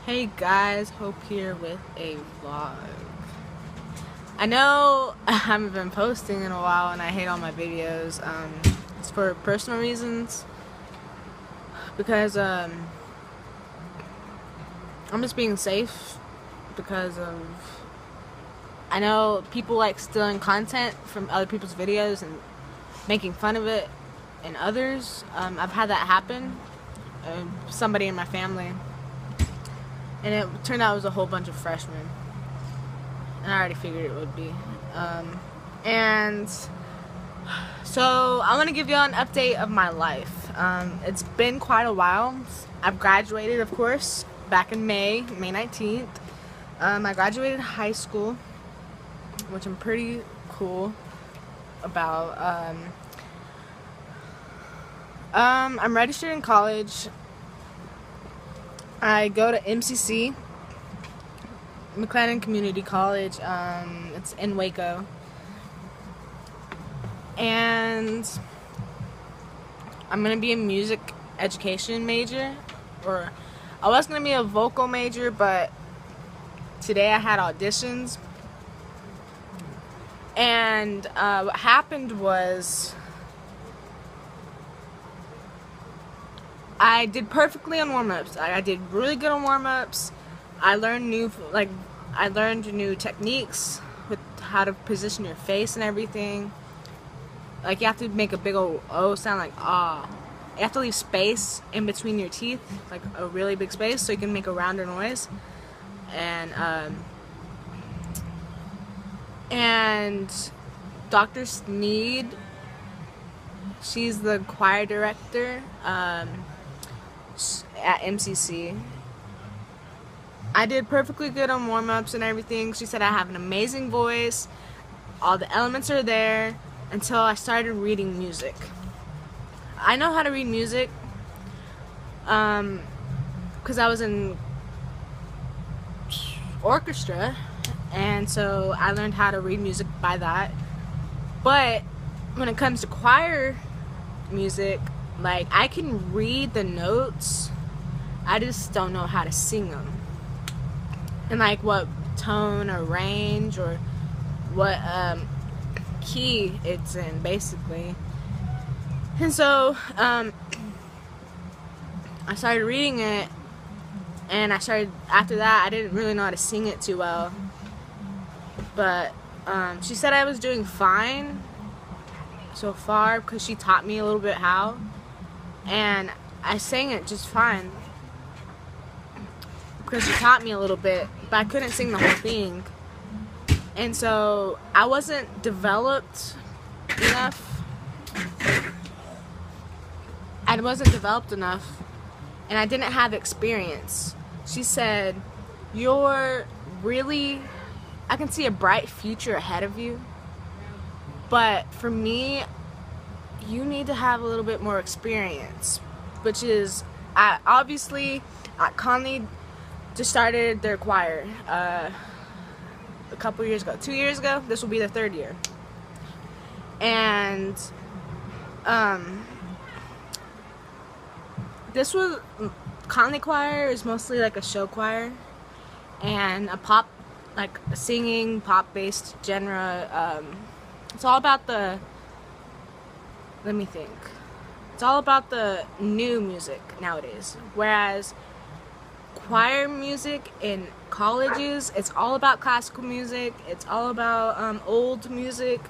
Hey guys, Hope here with a vlog. I know I haven't been posting in a while and I hate all my videos. It's for personal reasons because I'm just being safe because of I know people like stealing content from other people's videos and making fun of it and others. I've had that happen. Somebody in my family. And it turned out it was a whole bunch of freshmen. And I already figured it would be. And so I want to give you all an update of my life. It's been quite a while. I've graduated, of course, back in May 19th. I graduated high school, which I'm pretty cool about. I'm registered in college. I go to MCC, McLennan Community College. It's in Waco. And I'm going to be a music education major. Or I was going to be a vocal major, but today I had auditions. And what happened was I did perfectly on warm-ups. I did really good on warm-ups. I learned new techniques with how to position your face and everything. Like you have to make a big old O sound, like ah. You have to leave space in between your teeth, like a really big space, so you can make a rounder noise. And Dr. Sneed, she's the choir director at MCC. I did perfectly good on warm-ups and everything. She said I have an amazing voice. All the elements are there until I started reading music. I know how to read music because I was in orchestra, and so I learned how to read music by that. But when it comes to choir music, like, I can read the notes, I just don't know how to sing them. And like what tone or range or what key it's in, basically. And so I started reading it, and after that I didn't really know how to sing it too well. But she said I was doing fine so far because she taught me a little bit how. And I sang it just fine because she taught me a little bit, but I couldn't sing the whole thing. And so I wasn't developed enough. And I didn't have experience. She said, I can see a bright future ahead of you, but for me, you need to have a little bit more experience, which is, obviously, Conley just started their choir a couple years ago, 2 years ago. This will be their third year. And Conley choir is mostly like a show choir and a pop, like a singing pop-based genre. It's all about the It's all about the new music nowadays. Whereas choir music in colleges, it's all about classical music. It's all about old music,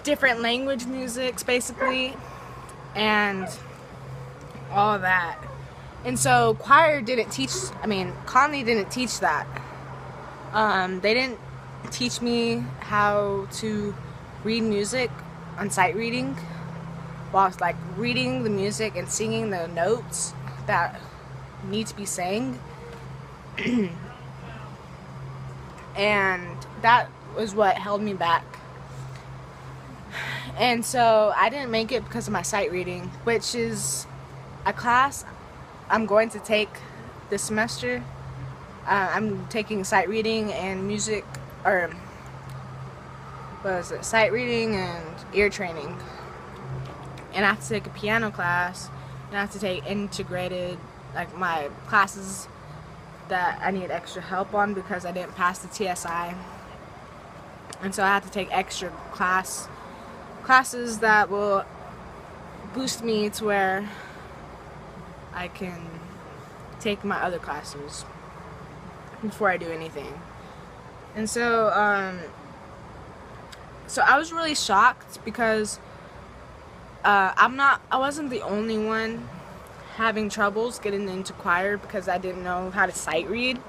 different language musics, basically, and all of that. And so Conley didn't teach that. They didn't teach me how to read music on sight reading, while I was like reading the music and singing the notes that need to be sang. And that was what held me back. And so I didn't make it because of my sight reading, which is a class I'm going to take this semester. I'm taking sight reading and music, or sight reading and ear training. And I have to take a piano class, and I have to take integrated like my classes that I need extra help on because I didn't pass the TSI, and so I had to take extra classes that will boost me to where I can take my other classes before I do anything. And so so I was really shocked because I wasn't the only one having troubles getting into choir because I didn't know how to sight read.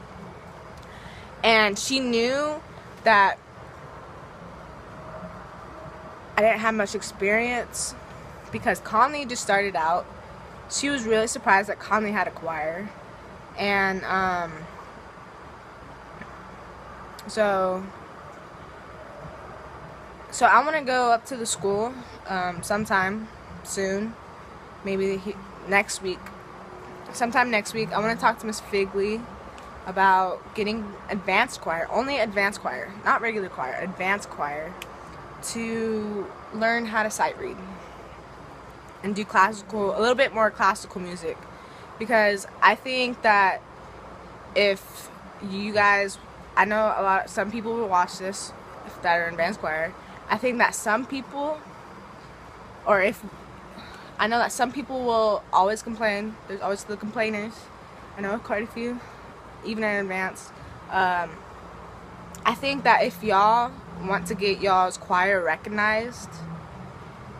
And she knew that I didn't have much experience because Conley just started out. She was really surprised that Conley had a choir. And so I want to go up to the school sometime soon, maybe next week. Sometime next week, I want to talk to Miss Figley about getting advanced choir, only advanced choir, not regular choir, advanced choir, to learn how to sight read and do a little bit more classical music, because I think that if you guys, I know some people will watch this that are in advanced choir. I think that some people, I know that some people will always complain. There's always the complainers. I know quite a few, even in advanced. I think that if y'all want to get y'all's choir recognized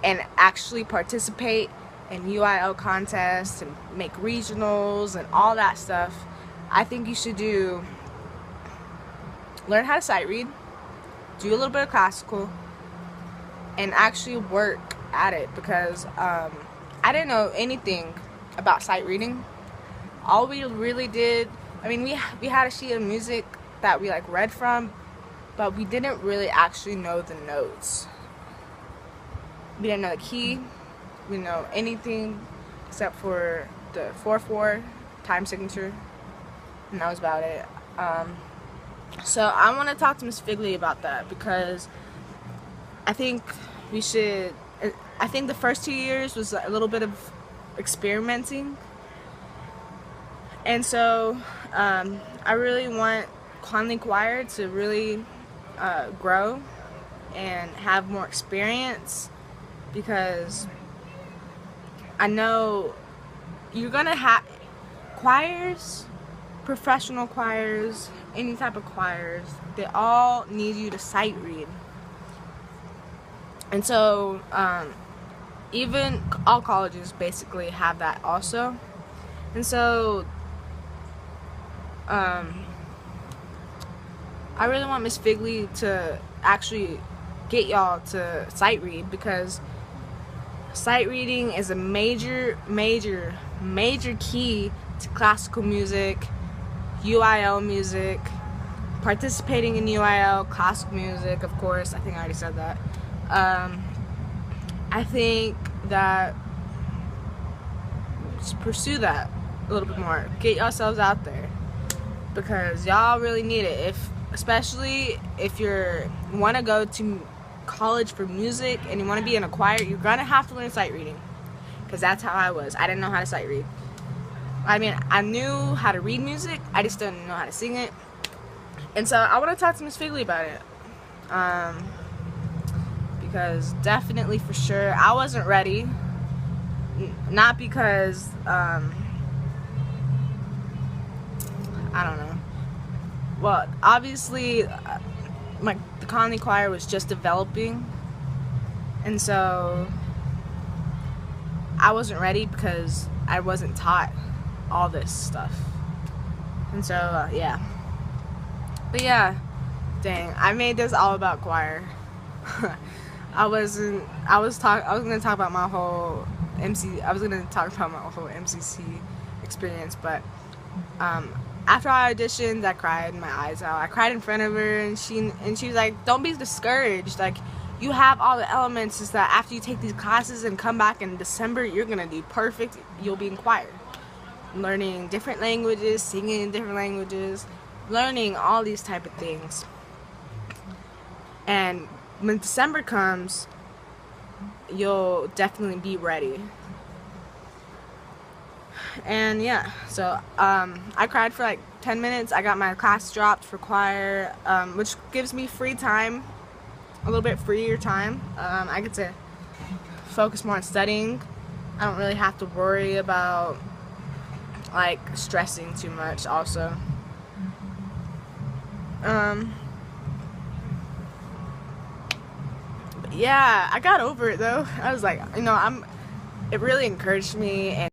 and actually participate in UIL contests and make regionals and all that stuff, I think you should learn how to sight read, do a little bit of classical, and actually work at it, because I didn't know anything about sight reading. All we really did, I mean, we had a sheet of music that we like read from, but we didn't really actually know the notes. We didn't know the key. We didn't know anything except for the 4/4 time signature, and that was about it. So I want to talk to Miss Figley about that, because I think I think the first 2 years was a little bit of experimenting, and so I really want Conley Choir to really grow and have more experience, because I know you're gonna have choirs, professional choirs, any type of choirs, they all need you to sight read. And so even all colleges basically have that also. And so I really want Miss Figley to actually get y'all to sight read, because sight reading is a major key to classical music, UIL music, participating in UIL, classical music, of course. I think I already said that. I think that just pursue that a little bit more. Get yourselves out there, because y'all really need it. Especially if you want to go to college for music and you want to be in a choir, you're gonna have to learn sight reading, because that's how I was. I didn't know how to sight read. I mean, I knew how to read music, I just didn't know how to sing it. And so I want to talk to Miss Figley about it, because definitely, for sure, I wasn't ready. Not because I don't know. Well, obviously, the Conley Choir was just developing, and so I wasn't ready because I wasn't taught all this stuff. And so yeah. But yeah, dang, I made this all about choir. I was gonna talk about my whole MCC experience, but after I auditioned, I cried my eyes out. I cried in front of her, and she was like, "Don't be discouraged. Like, you have all the elements. Is that after you take these classes and come back in December, you're gonna do perfect. You'll be in choir, learning different languages, singing in different languages, learning all these type of things. And when December comes, you'll definitely be ready." And yeah, so I cried for like 10 minutes. I got my class dropped for choir, which gives me free time, a little bit freer time. I get to focus more on studying. I don't really have to worry about like stressing too much also. But yeah, I got over it though. I was like, it really encouraged me, and